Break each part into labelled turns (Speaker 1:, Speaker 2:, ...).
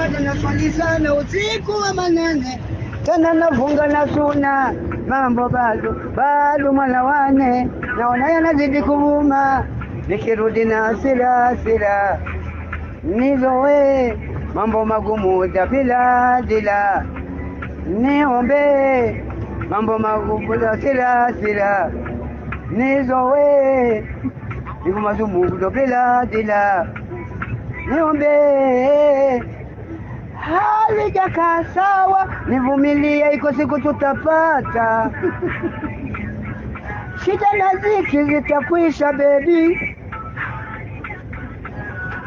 Speaker 1: ibada na swali sana usiku wa manane, tena nafunga na suna, mambo bado mwana wane, naona yanazidi kuvuma, nikirudi na hasira, nizoe mambo magumu bila dila, niombe mambo magumu hasira, nizoe mambo magumu bila dila, niombe hali jakaa sawa, nivumilie, iko siku tutapata. Shida na ziki zitakwisha baby,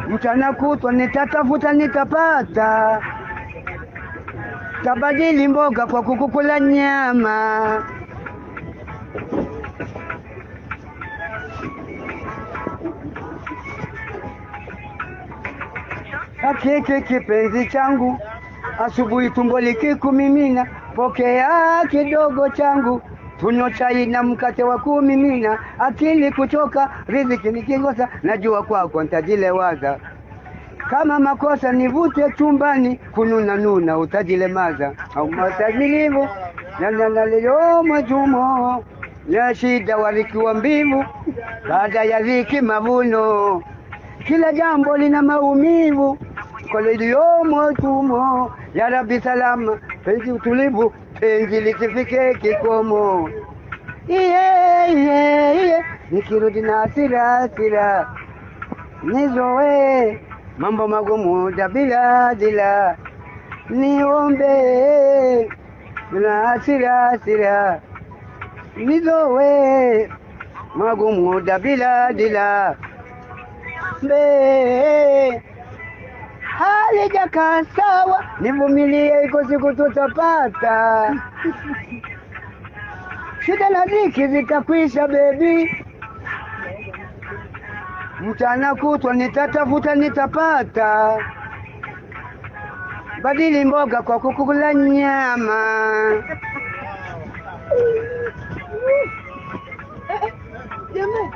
Speaker 1: mchana kutwa nitatafuta nitapata, tabadili mboga kwa kukula nyama. Hakiki kipenzi changu, asubuhi tumbo likikumimina, pokea kidogo changu, tunywe chai na mkate wa kumimina. Akili kuchoka, riziki nikingosa, najua kwako nitajilewaza. Kama makosa nivute chumbani, kununa utajilemaza. Au matajilivu na leo majumo ya shida walikiwa mbivu, baada ya dhiki mavuno. Kila jambo lina maumivu, kwa liliomo tumo. Ya Rabbi salama, penzi utulivu, penzi lisifike kikomo. Iye, nikirudi na hasira, nizoe mambo magumu bila dila, niombe na hasira, nizoe magumu bila dila, hali jakaa sawa, nivumilie, iko siku tutapata. Shida na dhiki zitakwisha baby, mchana kutwa nitatafuta nitapata, badili mboga kwa kukula nyama. Jamani